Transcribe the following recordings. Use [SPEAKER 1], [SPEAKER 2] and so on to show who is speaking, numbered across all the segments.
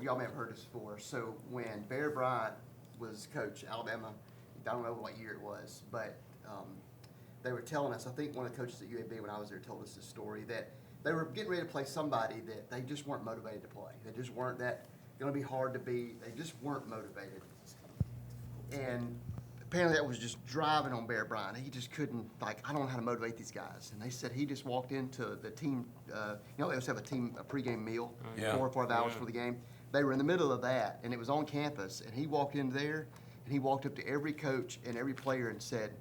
[SPEAKER 1] y'all may have heard this before. So when Bear Bryant was coach at Alabama, I don't know what year it was, but they were telling us, I think one of the coaches at UAB when I was there told us this story, that they were getting ready to play somebody that they just weren't motivated to play. They just weren't that going to be hard to beat. They just weren't motivated. And apparently that was just driving on Bear Bryant. He just couldn't, I don't know how to motivate these guys. And they said he just walked into the team, they always have a pregame meal, 4 or 5 hours for the game. They were in the middle of that, and it was on campus. And he walked in there, and he walked up to every coach and every player and said,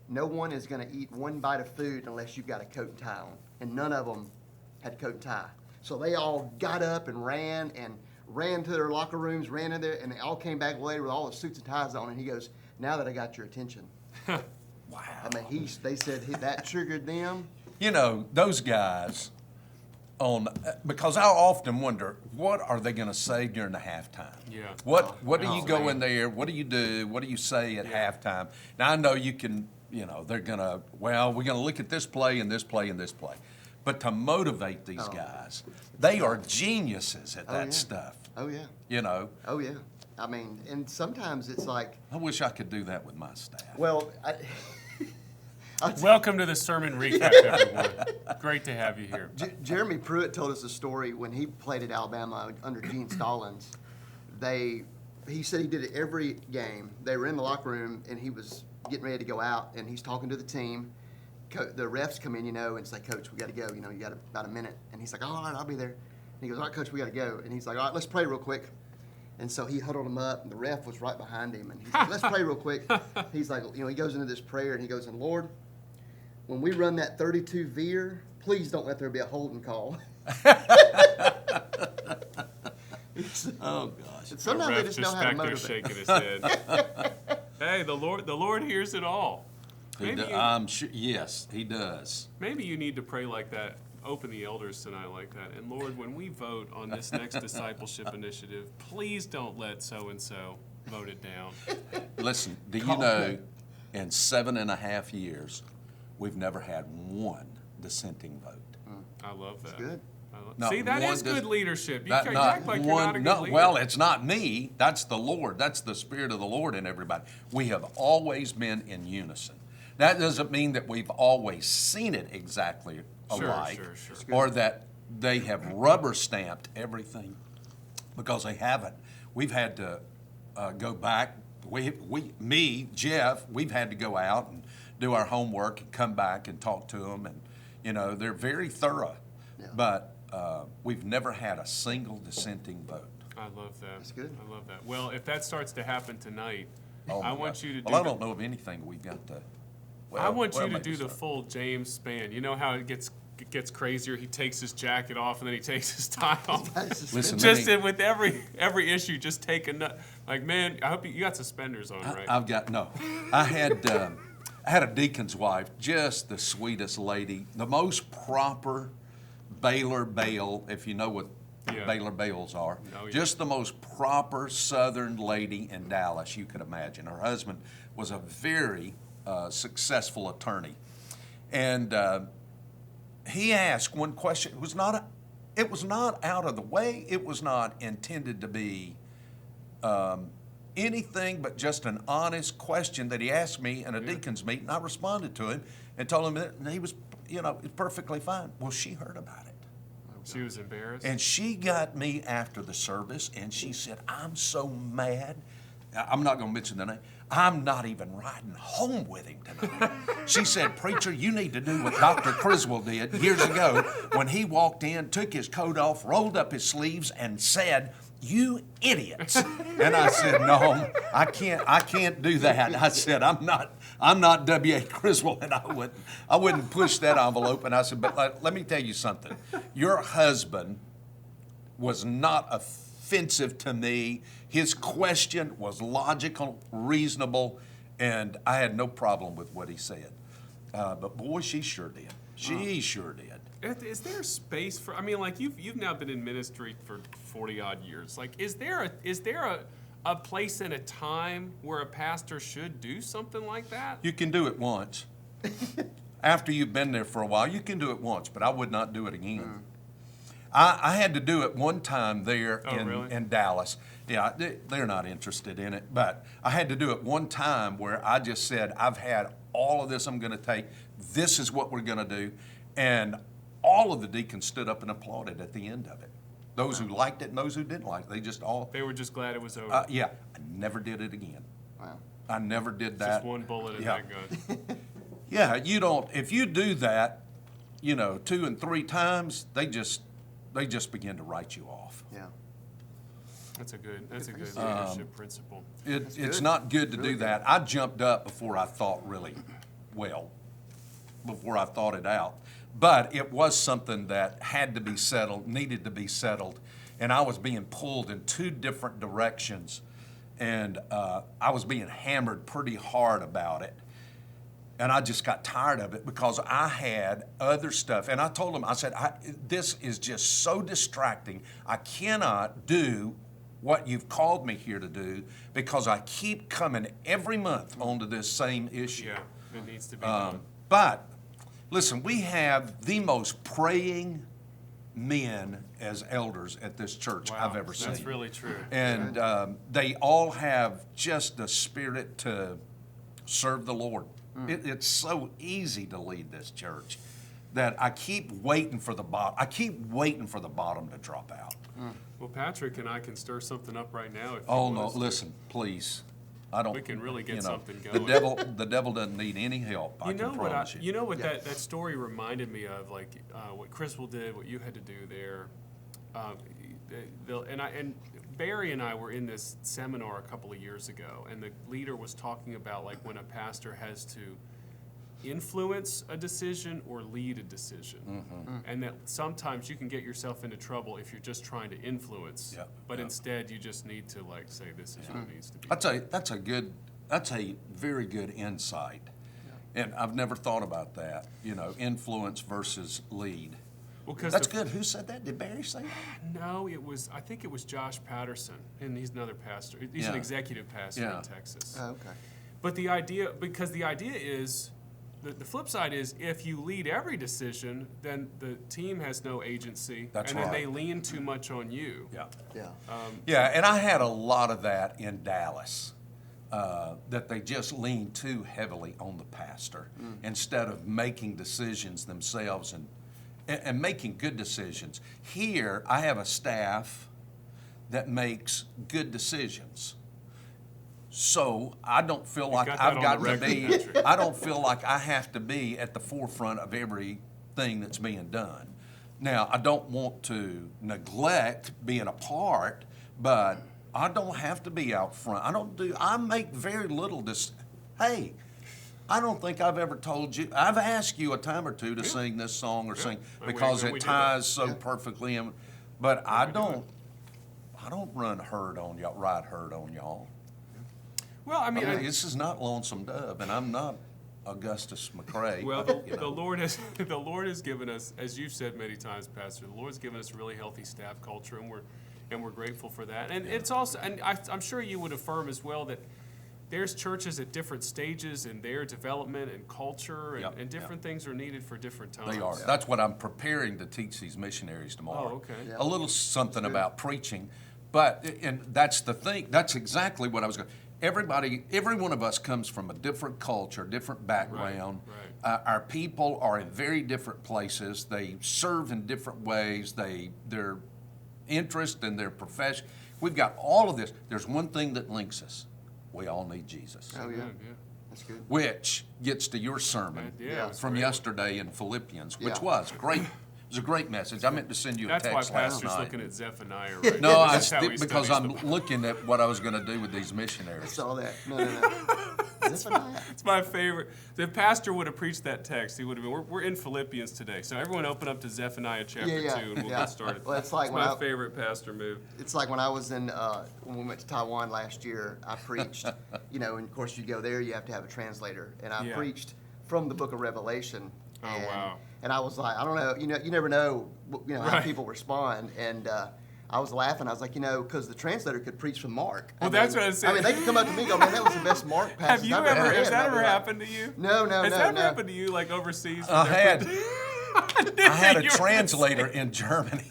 [SPEAKER 1] no one is going to eat one bite of food unless you've got a coat and tie on. And none of them had coat and tie. So they all got up and ran to their locker rooms, ran in there, and they all came back later with all the suits and ties on. And he goes, now that I got your attention.
[SPEAKER 2] Wow.
[SPEAKER 1] I mean, they said that triggered them.
[SPEAKER 2] You know, those guys because I often wonder, what are they going to say during the halftime?
[SPEAKER 3] Yeah.
[SPEAKER 2] What do you go in there? What do you do? What do you say at halftime? Now, I know you can, they're going to, we're going to look at this play and this play and this play. But to motivate these guys, they are geniuses at that stuff.
[SPEAKER 1] Oh, yeah. Oh, yeah. I mean, and sometimes it's like.
[SPEAKER 2] I wish I could do that with my staff.
[SPEAKER 1] Well,
[SPEAKER 3] Welcome to the sermon recap, everyone. Great to have you here.
[SPEAKER 1] Jeremy Pruitt told us a story when he played at Alabama under Gene Stallings. He said he did it every game. They were in the locker room, and he was getting ready to go out, and he's talking to the team. The refs come in, and say, Coach, we got to go. You got about a minute. And he's like, all right, I'll be there. And he goes, all right, Coach, we got to go. And he's like, all right, let's pray real quick. And so he huddled him up, and the ref was right behind him. And he's like, let's pray real quick. He's like, he goes into this prayer, and he goes, and Lord, when we run that 32 veer, please don't let there be a holding call.
[SPEAKER 2] Oh, gosh.
[SPEAKER 1] Sometimes they just know how to motivate.
[SPEAKER 3] Shaking his head. Hey, the Lord hears it all.
[SPEAKER 2] I'm sure, yes, he does.
[SPEAKER 3] Maybe you need to pray like that. Open the elders tonight like that. And Lord, when we vote on this next discipleship initiative, please don't let so-and-so vote it down.
[SPEAKER 2] Listen, do you know, in 7.5 years, we've never had one dissenting vote.
[SPEAKER 3] I love that.
[SPEAKER 1] That's good.
[SPEAKER 3] See, that is good leadership. You act like you're not a good leader.
[SPEAKER 2] Well, it's not me. That's the Lord. That's the Spirit of the Lord in everybody. We have always been in unison. That doesn't mean that we've always seen it exactly alike,
[SPEAKER 3] Sure.
[SPEAKER 2] or that they have rubber stamped everything, because they haven't. We've had to go back. Jeff, we've had to go out and do our homework and come back and talk to them, and they're very thorough. Yeah. But we've never had a single dissenting vote.
[SPEAKER 3] I love that.
[SPEAKER 1] That's good.
[SPEAKER 3] I love that. Well, if that starts to happen tonight, I want you to do.
[SPEAKER 2] Well, I don't know of anything we've got to.
[SPEAKER 3] I want you to do the full James span. You know how it gets crazier? He takes his jacket off and then he takes his tie off.
[SPEAKER 2] Listen,
[SPEAKER 3] with every issue, just take a nut. Like, man, I hope you got suspenders on, right?
[SPEAKER 2] I've got no. I had a deacon's wife, just the sweetest lady, the most proper Baylor Bale, if you know what Baylor Bales are.
[SPEAKER 3] Oh, yeah.
[SPEAKER 2] Just the most proper Southern lady in Dallas you could imagine. Her husband was a very successful attorney, and he asked one question. It was not out of the way. It was not intended to be anything but just an honest question that he asked me in a deacon's meeting. I responded to him and told him that he was, perfectly fine. Well, she heard about it.
[SPEAKER 3] She was embarrassed.
[SPEAKER 2] And she got me after the service, and she said, I'm so mad. I'm not going to mention the name. I'm not even riding home with him tonight. She said, Preacher, you need to do what Dr. Criswell did years ago when he walked in, took his coat off, rolled up his sleeves, and said, you idiots. And I said, no, I can't do that. I said, I'm not W.A. Criswell, and I wouldn't push that envelope. And I said, but let me tell you something. Your husband was not offensive to me. His question was logical, reasonable, and I had no problem with what he said. But boy, she sure did. She sure did.
[SPEAKER 3] Is there space for? I mean, like you've now been in ministry for 40 odd years. Like, is there a place and a time where a pastor should do something like that?
[SPEAKER 2] You can do it once. After you've been there for a while, you can do it once, but I would not do it again. I had to do it one time there
[SPEAKER 3] Oh, really?
[SPEAKER 2] in Dallas. Yeah, they're not interested in it, but I had to do it one time where I just said, I've had all of this I'm going to take. This is what we're going to do. And all of the deacons stood up and applauded at the end of it. Those who liked it and those who didn't like it. They just all,
[SPEAKER 3] They were just glad it was over.
[SPEAKER 2] yeah, I never did it again.
[SPEAKER 1] Wow.
[SPEAKER 2] I never did that.
[SPEAKER 3] Just one bullet in
[SPEAKER 2] Yeah.
[SPEAKER 3] that gun.
[SPEAKER 2] Yeah, you don't, if you do that, 2 and 3 times, they just begin to write you off.
[SPEAKER 1] Yeah.
[SPEAKER 3] That's a good leadership principle.
[SPEAKER 2] It's
[SPEAKER 1] good.
[SPEAKER 2] not good to
[SPEAKER 1] Really
[SPEAKER 2] do
[SPEAKER 1] good.
[SPEAKER 2] that. I jumped up before I thought really well, before I thought it out. But it was something that had to be settled, needed to be settled, and I was being pulled in 2 different directions, and I was being hammered pretty hard about it. And I just got tired of it because I had other stuff. And I told them, I said, this is just so distracting. I cannot do what you've called me here to do because I keep coming every month onto this same issue.
[SPEAKER 3] Yeah, it needs to be done.
[SPEAKER 2] But listen, we have the most praying men as elders at this church
[SPEAKER 3] Wow,
[SPEAKER 2] I've ever seen.
[SPEAKER 3] That's really true.
[SPEAKER 2] And they all have just the spirit to serve the Lord. It's so easy to lead this church that I keep waiting for the bottom. I keep waiting for the bottom to drop out.
[SPEAKER 3] Well, Patrick and I can stir something up right now. If you
[SPEAKER 2] Oh
[SPEAKER 3] want
[SPEAKER 2] no!
[SPEAKER 3] us to.
[SPEAKER 2] Listen, please. I don't.
[SPEAKER 3] We can really get something
[SPEAKER 2] The
[SPEAKER 3] going.
[SPEAKER 2] devil doesn't need any help. I can promise you.
[SPEAKER 3] You know what
[SPEAKER 1] Yeah.
[SPEAKER 3] that story reminded me of, like what Crystal did, what you had to do there. And Barry and I were in this seminar a couple of years ago, and the leader was talking about like when a pastor has to influence a decision or lead a decision, and that sometimes you can get yourself into trouble if you're just trying to influence.
[SPEAKER 2] Yeah,
[SPEAKER 3] But
[SPEAKER 2] yeah.
[SPEAKER 3] instead, you just need to like say this is what needs to be.
[SPEAKER 2] That's a very good insight. And I've never thought about that, influence versus lead.
[SPEAKER 3] Well, 'cause
[SPEAKER 2] That's
[SPEAKER 3] the-
[SPEAKER 2] good. Who said that? Did Barry say that?
[SPEAKER 3] No, I think it was Josh Patterson, and he's another pastor. He's an
[SPEAKER 2] Yeah.
[SPEAKER 3] executive pastor
[SPEAKER 2] Yeah.
[SPEAKER 3] in Texas.
[SPEAKER 1] Oh, okay.
[SPEAKER 3] But the idea is, the flip side is, if you lead every decision, then the team has no agency.
[SPEAKER 2] That's
[SPEAKER 3] and then
[SPEAKER 2] right.
[SPEAKER 3] they lean too much on you.
[SPEAKER 2] Yeah.
[SPEAKER 1] Yeah.
[SPEAKER 2] Yeah, and I had a lot of that in Dallas, that they just lean too heavily on the pastor instead of making decisions themselves and making good decisions. Here, I have a staff that makes good decisions. So I don't feel like
[SPEAKER 3] got that
[SPEAKER 2] I've
[SPEAKER 3] on
[SPEAKER 2] got
[SPEAKER 3] the
[SPEAKER 2] to be,
[SPEAKER 3] record, Patrick.
[SPEAKER 2] I don't feel like I have to be at the forefront of everything that's being done. Now, I don't want to neglect being a part, but I don't have to be out front. I make very little hey, I don't think I've ever told you, I've asked you a time or two to sing this song or sing
[SPEAKER 3] And we-
[SPEAKER 2] because
[SPEAKER 3] and we
[SPEAKER 2] it
[SPEAKER 3] do
[SPEAKER 2] ties so perfectly in, but I
[SPEAKER 3] we do
[SPEAKER 2] don't ride herd on y'all.
[SPEAKER 3] Well, I mean,
[SPEAKER 2] This is not Lonesome Dove, and I'm not Augustus McCrae.
[SPEAKER 3] well,
[SPEAKER 2] you know.
[SPEAKER 3] the Lord has given us, as you've said many times, Pastor, the Lord's given us a really healthy staff culture, and we're grateful for that. And it's also, and I'm sure you would affirm as well that there's churches at different stages in their development and culture, and,
[SPEAKER 2] Yep,
[SPEAKER 3] and different things are needed for different times.
[SPEAKER 2] They are. That's what I'm preparing to teach these missionaries tomorrow.
[SPEAKER 3] Oh, okay.
[SPEAKER 1] Yeah.
[SPEAKER 2] A little something about preaching, but, and that's the thing, that's exactly what I was going, every one of us comes from a different culture, different background.
[SPEAKER 3] right.
[SPEAKER 2] Our people are in very different places. They serve in different ways. Their interest and their profession. We've got all of this. There's one thing that links us. We all need Jesus.
[SPEAKER 1] Oh, yeah.
[SPEAKER 3] Yeah.
[SPEAKER 1] That's good.
[SPEAKER 2] Which gets to your sermon
[SPEAKER 3] Yeah, it was
[SPEAKER 2] from
[SPEAKER 3] great.
[SPEAKER 2] yesterday in Philippians, which
[SPEAKER 1] Yeah.
[SPEAKER 2] was great. It was a great message. I meant to send you a
[SPEAKER 3] That's why
[SPEAKER 2] text last
[SPEAKER 3] Pastor's
[SPEAKER 2] night.
[SPEAKER 3] looking at Zephaniah right
[SPEAKER 2] No,
[SPEAKER 3] now.
[SPEAKER 2] I
[SPEAKER 3] That's how he
[SPEAKER 2] because
[SPEAKER 3] studies
[SPEAKER 2] I'm
[SPEAKER 3] the-
[SPEAKER 2] looking at what I was going to do with these
[SPEAKER 1] I
[SPEAKER 2] missionaries.
[SPEAKER 1] saw that. No. Zephaniah.
[SPEAKER 3] It's my favorite. If Pastor would have preached that text, he would have been. We're in Philippians today, so everyone open up to Zephaniah chapter
[SPEAKER 1] Yeah,
[SPEAKER 3] 2, and we'll
[SPEAKER 1] yeah.
[SPEAKER 3] get started.
[SPEAKER 1] Well, it's like when
[SPEAKER 3] my
[SPEAKER 1] I-
[SPEAKER 3] favorite Pastor move.
[SPEAKER 1] It's like when I was when we went to Taiwan last year, I preached, and of course you go there, you have to have a translator. And I
[SPEAKER 3] Yeah.
[SPEAKER 1] preached from the book of Revelation.
[SPEAKER 3] Oh,
[SPEAKER 1] and,
[SPEAKER 3] wow.
[SPEAKER 1] And I was like, I don't know, you never know, how
[SPEAKER 3] Right.
[SPEAKER 1] people respond. And I was laughing. I was like, because the translator could preach from Mark.
[SPEAKER 3] Well, that's what I was saying.
[SPEAKER 1] I mean, they could come up to me and go, man, that was the best Mark passage
[SPEAKER 3] Have you
[SPEAKER 1] I've
[SPEAKER 3] ever?
[SPEAKER 1] read.
[SPEAKER 3] Has
[SPEAKER 1] And
[SPEAKER 3] that
[SPEAKER 1] I'd be
[SPEAKER 3] ever
[SPEAKER 1] like,
[SPEAKER 3] happened to you?
[SPEAKER 1] No,
[SPEAKER 3] Has that ever
[SPEAKER 1] no.
[SPEAKER 3] happened to you, like overseas?
[SPEAKER 2] I had. I had a translator in Germany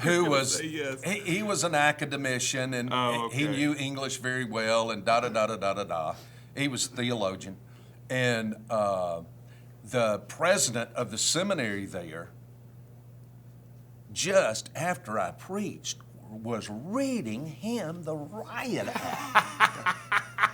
[SPEAKER 2] who was,
[SPEAKER 3] say yes.
[SPEAKER 2] he was an academician, and he
[SPEAKER 3] okay.
[SPEAKER 2] knew English very well, and da-da-da-da-da-da-da. He was a theologian. And the president of the seminary there, just after I preached, was reading him the riot act.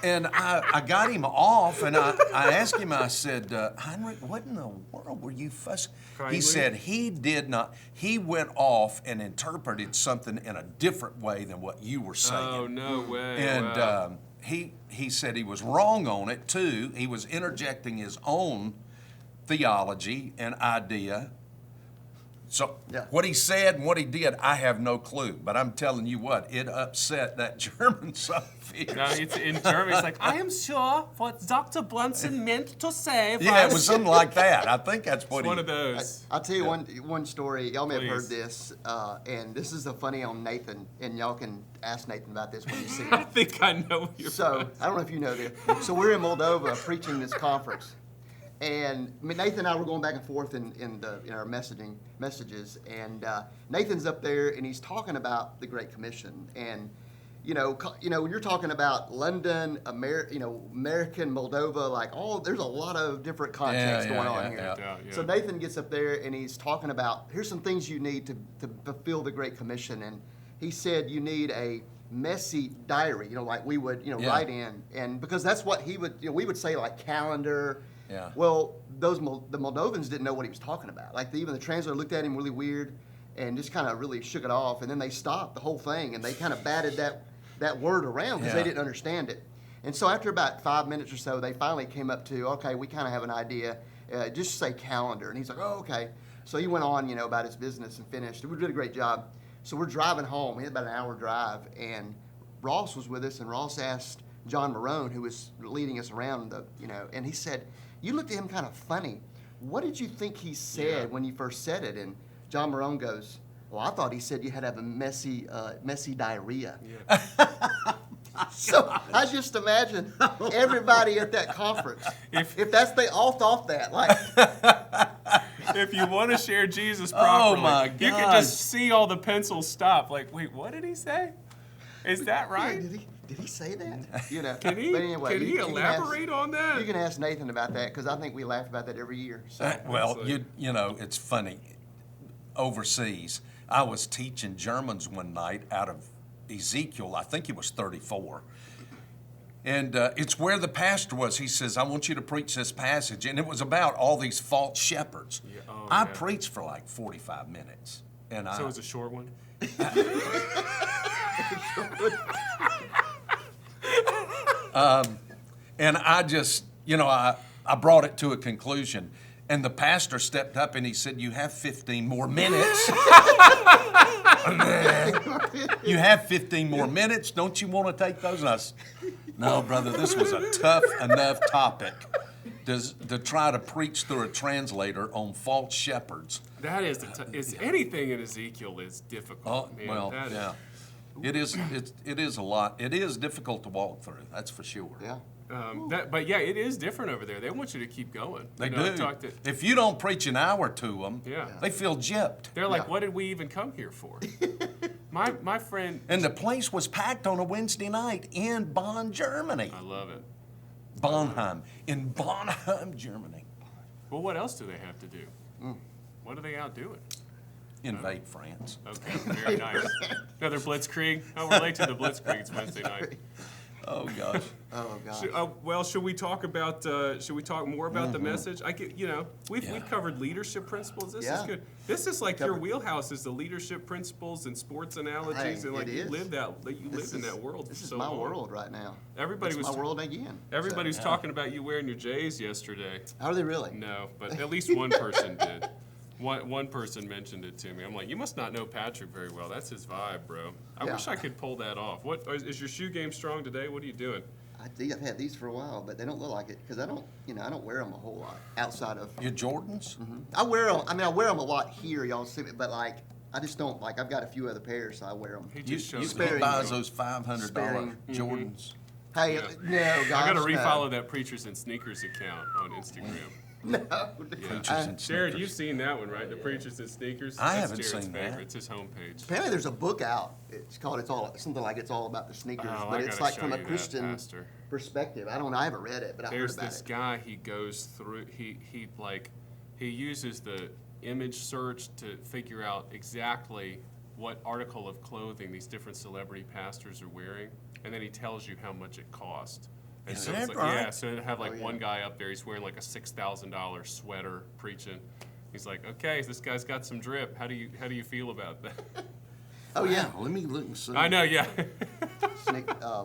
[SPEAKER 2] And I got him off, and I asked him, I said, Heinrich, what in the world were you fussing? He said he did not. He went off and interpreted something in a different way than what you were saying.
[SPEAKER 3] Oh, no way.
[SPEAKER 2] And
[SPEAKER 3] wow.
[SPEAKER 2] he said he was wrong on it, too. He was interjecting his own theology and idea. So what he said and what he did, I have no clue. But I'm telling you what, it upset that German so fierce.
[SPEAKER 3] No, it's in German. It's like, I am sure what Dr. Brunson meant to say was...
[SPEAKER 2] Yeah, it was something like that. I think that's what
[SPEAKER 3] it's
[SPEAKER 2] he...
[SPEAKER 3] one of those.
[SPEAKER 1] I'll tell you one story. Y'all may have heard
[SPEAKER 3] Please.
[SPEAKER 1] this, and this is a funny on Nathan, and y'all can ask Nathan about this when you see
[SPEAKER 3] I
[SPEAKER 1] him.
[SPEAKER 3] think I know what you're
[SPEAKER 1] So, I don't know if you know this. So we're in Moldova preaching this conference. And Nathan and I were going back and forth in our messages, and Nathan's up there and he's talking about the Great Commission, and you're talking about London, American, Moldova, like there's a lot of different contexts going on here.
[SPEAKER 3] Yeah.
[SPEAKER 1] So Nathan gets up there and he's talking about here's some things you need to fulfill the Great Commission, and he said you need a messy diary, like we would write in, and because that's what he would we would say like calendar.
[SPEAKER 2] Yeah.
[SPEAKER 1] Well, the Moldovans didn't know what he was talking about. Like even the translator looked at him really weird, and just kind of really shook it off. And then they stopped the whole thing, and they kind of batted that word around because they didn't understand it. And so after about 5 minutes or so, they finally came up to, okay, we kind of have an idea. Just say calendar. And he's like, oh, okay. So he went on, about his business and finished. We did a great job. So we're driving home. We had about an hour drive, and Ross was with us, and Ross asked John Marone, who was leading us around, and he said, you looked at him kind of funny. What did you think he said when you first said it? And John Marone goes, well, I thought he said you had to have a messy diarrhea. Yeah. So I just imagine everybody at that conference, if they all thought that, like.
[SPEAKER 3] If you want to share Jesus properly,
[SPEAKER 2] my
[SPEAKER 3] you can just see all the pencils stop. Like, wait, what did he say? Is that right?
[SPEAKER 1] Yeah, did he say that?
[SPEAKER 3] Can he,
[SPEAKER 1] but anyway,
[SPEAKER 3] can he elaborate on that?
[SPEAKER 1] You can ask Nathan about that because I think we laugh about that every year. So.
[SPEAKER 2] Well, it's funny. Overseas, I was teaching Germans one night out of Ezekiel. I think he was 34. And it's where the pastor was. He says, I want you to preach this passage. And it was about all these false shepherds. Yeah. I preached for like 45 minutes. And
[SPEAKER 3] so it was a short one?
[SPEAKER 2] And I just, I brought it to a conclusion. And the pastor stepped up and he said, you have 15 more minutes. You have 15 more minutes. Don't you want to take those? And I said, no, brother, this was a tough enough topic to try to preach through a translator on false shepherds.
[SPEAKER 3] That is anything in Ezekiel is difficult. Man.
[SPEAKER 2] Well, yeah. It is a lot. It is difficult to walk through. That's for sure.
[SPEAKER 1] Yeah.
[SPEAKER 3] But yeah, it is different over there. They want you to keep going.
[SPEAKER 2] They do. If you don't preach an hour to them, they feel gypped.
[SPEAKER 3] They're like, what did we even come here for? My friend.
[SPEAKER 2] And the place was packed on a Wednesday night in Bonn, Germany.
[SPEAKER 3] I love it.
[SPEAKER 2] Bonheim. In Bonheim, Germany.
[SPEAKER 3] Well, what else do they have to do? What are they out doing?
[SPEAKER 2] Invade France.
[SPEAKER 3] Okay, very nice. Another Blitzkrieg. Oh, we're late to the Blitzkrieg. It's Wednesday night.
[SPEAKER 2] Oh gosh.
[SPEAKER 1] Oh gosh.
[SPEAKER 3] Well, should we talk about? Should we talk more about the message? We've covered leadership principles. This is good. This is like your wheelhouse is the leadership principles and sports analogies, and like you live in that world.
[SPEAKER 1] This is my world right now.
[SPEAKER 3] Everybody was
[SPEAKER 1] my world again.
[SPEAKER 3] Everybody was talking about you wearing your J's yesterday.
[SPEAKER 1] Are they really?
[SPEAKER 3] No, but at least one person did. One person mentioned it to me. I'm like, you must not know Patrick very well. That's his vibe, bro. I wish I could pull that off. What is your shoe game strong today? What are you doing?
[SPEAKER 1] I've had these for a while, but they don't look like it because I don't wear them a whole lot outside of
[SPEAKER 2] your Jordans.
[SPEAKER 1] Mm-hmm. I wear them. I mean, I wear them a lot here, y'all see me, but like I just don't like. I've got a few other pairs, so I wear them.
[SPEAKER 2] You buys those $500 Jordans.
[SPEAKER 1] Hey, no, gosh,
[SPEAKER 3] I got to refollow that Preachers and Sneakers account on Instagram.
[SPEAKER 1] No.
[SPEAKER 2] Preachers and
[SPEAKER 3] Jared,
[SPEAKER 2] sneakers.
[SPEAKER 3] you've seen that one, right? The Preachers and Sneakers?
[SPEAKER 2] I
[SPEAKER 3] That's
[SPEAKER 2] haven't
[SPEAKER 3] Jared's
[SPEAKER 2] seen
[SPEAKER 3] favorite.
[SPEAKER 2] that.
[SPEAKER 3] It's his homepage.
[SPEAKER 1] Apparently there's a book out. It's called something like It's All About the Sneakers,
[SPEAKER 3] Oh,
[SPEAKER 1] but
[SPEAKER 3] I
[SPEAKER 1] it's
[SPEAKER 3] gotta
[SPEAKER 1] like
[SPEAKER 3] show
[SPEAKER 1] from a
[SPEAKER 3] you that,
[SPEAKER 1] Christian
[SPEAKER 3] Pastor.
[SPEAKER 1] perspective. I don't know. I haven't read it, but I heard
[SPEAKER 3] There's
[SPEAKER 1] about
[SPEAKER 3] this
[SPEAKER 1] it.
[SPEAKER 3] guy, he goes through, he uses the image search to figure out exactly what article of clothing these different celebrity pastors are wearing, and then he tells you how much it cost. And
[SPEAKER 2] Is
[SPEAKER 3] so it's
[SPEAKER 2] that
[SPEAKER 3] like,
[SPEAKER 2] right?
[SPEAKER 3] Yeah, so it'd have like
[SPEAKER 1] Oh, yeah.
[SPEAKER 3] one guy up there, he's wearing like a $6,000 sweater preaching. He's like, okay, this guy's got some drip. How do you feel about that?
[SPEAKER 1] Oh yeah,
[SPEAKER 2] Wow, let me look and see.
[SPEAKER 3] I know, yeah.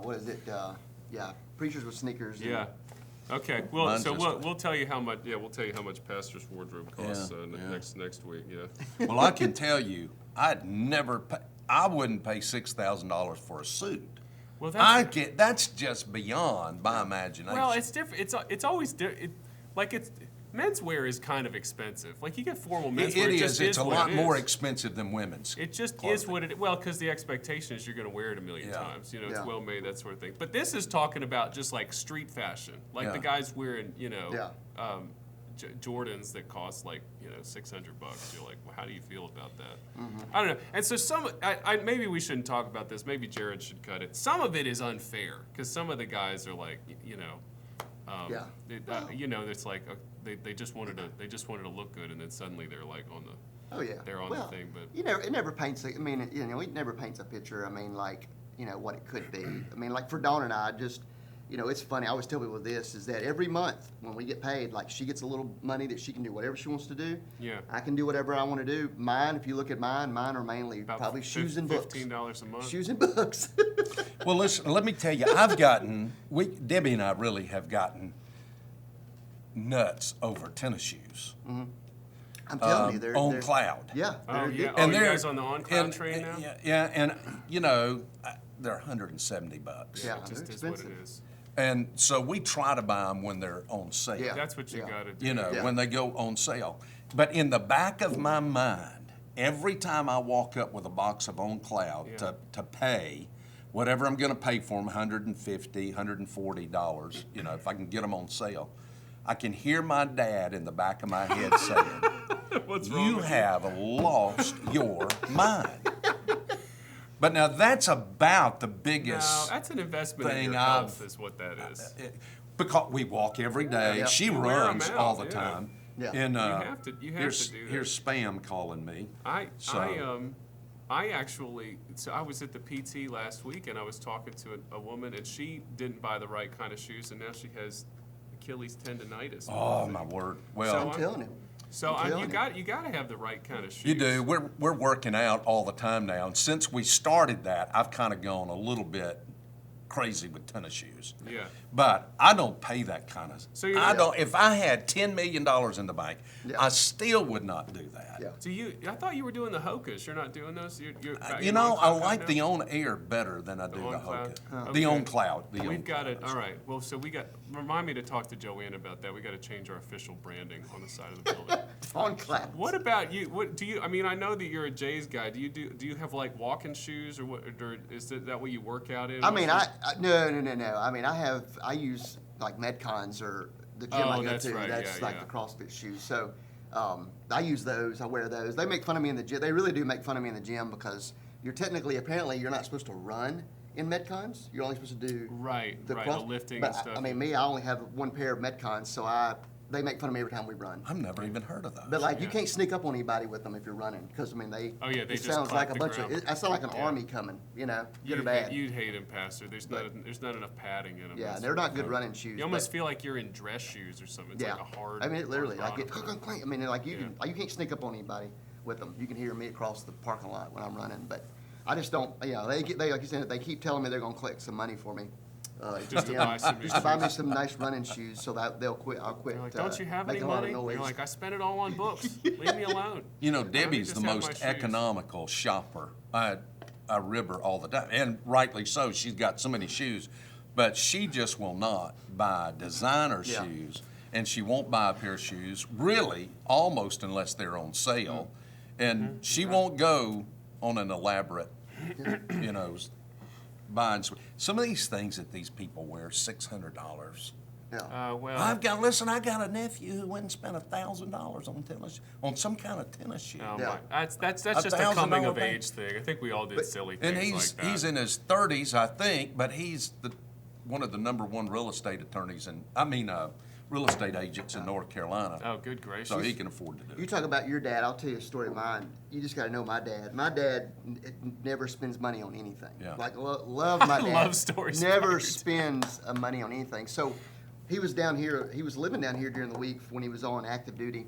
[SPEAKER 1] what is it? Yeah, Preachers with Sneakers. and-
[SPEAKER 3] Yeah. Okay. Well,
[SPEAKER 2] Mine's
[SPEAKER 3] so
[SPEAKER 2] just
[SPEAKER 3] we'll tell you how much. Yeah, we'll tell you how much Pastor's wardrobe costs
[SPEAKER 2] Yeah, yeah.
[SPEAKER 3] next week. Yeah.
[SPEAKER 2] Well, I can tell you, I wouldn't pay $6,000 for a suit.
[SPEAKER 3] Well,
[SPEAKER 2] That's just beyond my imagination.
[SPEAKER 3] well, it's different. It's always like it's menswear is kind of expensive. Like you get formal menswear.
[SPEAKER 2] it
[SPEAKER 3] just
[SPEAKER 2] is. It's a
[SPEAKER 3] what
[SPEAKER 2] lot
[SPEAKER 3] it
[SPEAKER 2] more
[SPEAKER 3] is.
[SPEAKER 2] expensive than women's.
[SPEAKER 3] It just
[SPEAKER 2] clothing.
[SPEAKER 3] is what it. Well, because the expectation is you're going to wear it a million
[SPEAKER 2] Yeah.
[SPEAKER 3] times. You know, it's
[SPEAKER 1] Yeah.
[SPEAKER 3] well made, that sort of thing. But this is talking about just like street fashion, like
[SPEAKER 2] Yeah.
[SPEAKER 3] the guys wearing,
[SPEAKER 1] Yeah.
[SPEAKER 3] Jordans that cost like $600. You're like, well, how do you feel about that?
[SPEAKER 1] Mm-hmm.
[SPEAKER 3] I don't know. And so maybe we shouldn't talk about this. Maybe Jared should cut it. Some of it is unfair because some of the guys are like,
[SPEAKER 1] Yeah.
[SPEAKER 3] it's like they just wanted to look good, and then suddenly they're like on the.
[SPEAKER 1] Oh yeah.
[SPEAKER 3] They're on the thing, but-
[SPEAKER 1] it never paints. It never paints a picture. I mean, like what it could be. I mean, like for Dawn and I, just it's funny. I always tell people this is that every month when we get paid, like she gets a little money that she can do whatever she wants to do.
[SPEAKER 3] Yeah.
[SPEAKER 1] I can do whatever I want to do. Mine, if you look at mine are mainly
[SPEAKER 3] About
[SPEAKER 1] probably shoes and books.
[SPEAKER 3] $15 a month.
[SPEAKER 1] Shoes and books.
[SPEAKER 2] Well, listen, let me tell you, Debbie and I really have gotten nuts over tennis shoes
[SPEAKER 1] I'm telling you, they're
[SPEAKER 2] on
[SPEAKER 1] they're-
[SPEAKER 2] Cloud.
[SPEAKER 1] Yeah.
[SPEAKER 3] Oh
[SPEAKER 1] they're
[SPEAKER 3] yeah.
[SPEAKER 1] addictive.
[SPEAKER 3] Oh, you
[SPEAKER 2] they're-
[SPEAKER 3] guys on the on-cloud train now?
[SPEAKER 2] Yeah, and they're $170.
[SPEAKER 1] Yeah.
[SPEAKER 3] It just
[SPEAKER 1] they're
[SPEAKER 3] is what it
[SPEAKER 1] expensive.
[SPEAKER 3] is.
[SPEAKER 2] And so we try to buy them when they're on sale.
[SPEAKER 1] Yeah.
[SPEAKER 3] That's what you
[SPEAKER 1] Yeah.
[SPEAKER 3] got to do.
[SPEAKER 1] Yeah.
[SPEAKER 2] When they go on sale. But in the back of my mind, every time I walk up with a box of On Cloud
[SPEAKER 3] Yeah.
[SPEAKER 2] to pay whatever I'm going to pay for them, $150, $140, if I can get them on sale, I can hear my dad in the back of my head saying,
[SPEAKER 3] What's wrong
[SPEAKER 2] "You
[SPEAKER 3] with
[SPEAKER 2] have lost your mind." But now that's about the
[SPEAKER 3] No,
[SPEAKER 2] biggest
[SPEAKER 3] that's an investment in
[SPEAKER 2] thing
[SPEAKER 3] your
[SPEAKER 2] I've-
[SPEAKER 3] health, is what that is.
[SPEAKER 2] because we walk every day.
[SPEAKER 1] Yeah.
[SPEAKER 2] She
[SPEAKER 3] You wear 'em
[SPEAKER 2] runs
[SPEAKER 3] out,
[SPEAKER 2] all the
[SPEAKER 3] yeah.
[SPEAKER 2] time.
[SPEAKER 1] Yeah.
[SPEAKER 2] And
[SPEAKER 3] You have to do that.
[SPEAKER 2] here's spam calling me.
[SPEAKER 3] I actually, so I was at the PT last week and I was talking to a woman and she didn't buy the right kind of shoes and now she has Achilles tendonitis.
[SPEAKER 2] Oh my word!
[SPEAKER 3] So
[SPEAKER 2] Well,
[SPEAKER 1] I'm telling you.
[SPEAKER 3] So
[SPEAKER 1] I'm
[SPEAKER 3] you
[SPEAKER 1] telling you.
[SPEAKER 3] got to have the right kind of shoes.
[SPEAKER 2] you do. We're working out all the time now, and since we started that, I've kind of gone a little bit crazy with tennis shoes.
[SPEAKER 3] Yeah.
[SPEAKER 2] But I don't pay that kind of.
[SPEAKER 3] So you're
[SPEAKER 2] I
[SPEAKER 3] not-
[SPEAKER 2] don't. If I had $10 million in the bank,
[SPEAKER 1] Yeah.
[SPEAKER 2] I still would not do that.
[SPEAKER 1] Yeah.
[SPEAKER 3] I thought you were doing the Hokas. You're not doing those. You're
[SPEAKER 2] I like the on air better than I do the
[SPEAKER 3] On Cloud?
[SPEAKER 2] Hoka. The
[SPEAKER 3] Okay.
[SPEAKER 2] on cloud.
[SPEAKER 3] We've got it. All right. Well, so remind me to talk to Joanne about that. We got to change our official branding on the side of the building.
[SPEAKER 1] On Cloud.
[SPEAKER 3] What about you? What do you? I mean, I know that you're a Jays guy. Do you have like walking shoes or what? Or is that what you work out in?
[SPEAKER 1] I mean, no. I mean, I use like Metcons or the gym
[SPEAKER 3] Oh,
[SPEAKER 1] I go
[SPEAKER 3] that's
[SPEAKER 1] to.
[SPEAKER 3] right.
[SPEAKER 1] That's
[SPEAKER 3] Yeah,
[SPEAKER 1] like
[SPEAKER 3] yeah.
[SPEAKER 1] the CrossFit shoes. So I use those. I wear those. They make fun of me in the gym. They really do make fun of me in the gym because apparently you're not supposed to run in Metcons. You're only supposed to do
[SPEAKER 3] Right, the lifting
[SPEAKER 1] but
[SPEAKER 3] and stuff.
[SPEAKER 1] I mean, I only have one pair of Metcons, so they make fun of me every time we run.
[SPEAKER 2] I've never even heard of those.
[SPEAKER 1] But like, you
[SPEAKER 3] Yeah.
[SPEAKER 1] can't sneak up on anybody with them if you're running, because I mean they.
[SPEAKER 3] Oh, yeah, they
[SPEAKER 1] it
[SPEAKER 3] just
[SPEAKER 1] sounds
[SPEAKER 3] clap
[SPEAKER 1] like a
[SPEAKER 3] the
[SPEAKER 1] bunch
[SPEAKER 3] ground.
[SPEAKER 1] of. I sound like an
[SPEAKER 3] Yeah.
[SPEAKER 1] army coming, good or bad.
[SPEAKER 3] You'd hate him, Pastor. There's
[SPEAKER 1] But-
[SPEAKER 3] not enough padding in them.
[SPEAKER 1] Yeah,
[SPEAKER 3] That's
[SPEAKER 1] they're not good
[SPEAKER 3] fun.
[SPEAKER 1] running shoes.
[SPEAKER 3] You almost
[SPEAKER 1] but-
[SPEAKER 3] feel like you're in dress shoes or something. It's
[SPEAKER 1] yeah,
[SPEAKER 3] like a hard.
[SPEAKER 1] I mean, it literally
[SPEAKER 3] hard
[SPEAKER 1] like it.
[SPEAKER 3] bottom.
[SPEAKER 1] I mean, like you
[SPEAKER 3] Yeah.
[SPEAKER 1] you can't sneak up on anybody with them. You can hear me across the parking lot when I'm running, but I just don't. They like you said, they keep telling me they're gonna collect some money for me.
[SPEAKER 3] Just to buy some new
[SPEAKER 1] just to buy me
[SPEAKER 3] shoes.
[SPEAKER 1] some nice running shoes, so that they'll quit. I'll quit.
[SPEAKER 3] You're like, don't you have any
[SPEAKER 1] making a lot of
[SPEAKER 3] money?
[SPEAKER 1] noise.
[SPEAKER 3] You're like, I spent it all on books. Leave me alone.
[SPEAKER 2] Debbie's
[SPEAKER 3] just
[SPEAKER 2] the
[SPEAKER 3] have my
[SPEAKER 2] most
[SPEAKER 3] shoes.
[SPEAKER 2] economical shopper. I rib her all the time, and rightly so. She's got so many shoes, but she just will not buy designer
[SPEAKER 1] Yeah.
[SPEAKER 2] shoes, and she won't buy a pair of shoes really almost unless they're on sale, and she won't go on an elaborate, buying some of these things that these people wear, $600.
[SPEAKER 1] Yeah.
[SPEAKER 3] Well,
[SPEAKER 2] I got a nephew who went and spent $1,000 on tennis, on some kind of tennis shoe.
[SPEAKER 3] oh
[SPEAKER 1] Yeah.
[SPEAKER 3] my, that's just a
[SPEAKER 2] $1,000
[SPEAKER 3] coming of
[SPEAKER 2] thing.
[SPEAKER 3] age thing. I think we all did
[SPEAKER 1] But-
[SPEAKER 3] silly
[SPEAKER 2] And
[SPEAKER 3] things
[SPEAKER 2] he's
[SPEAKER 3] like that.
[SPEAKER 2] he's in his 30s, I think, but he's one of the #1 real estate attorneys real estate agents in North Carolina.
[SPEAKER 3] Oh, good gracious.
[SPEAKER 2] So he can afford to do
[SPEAKER 1] You
[SPEAKER 2] it.
[SPEAKER 1] talk about your dad, I'll tell you a story of mine. You just got to know my dad. My dad never spends money on anything.
[SPEAKER 2] Yeah.
[SPEAKER 1] Like, love my
[SPEAKER 3] I
[SPEAKER 1] dad.
[SPEAKER 3] love stories about
[SPEAKER 1] Never
[SPEAKER 3] your dad.
[SPEAKER 1] spends money on anything. So he was down here, he was living down here during the week when he was on active duty.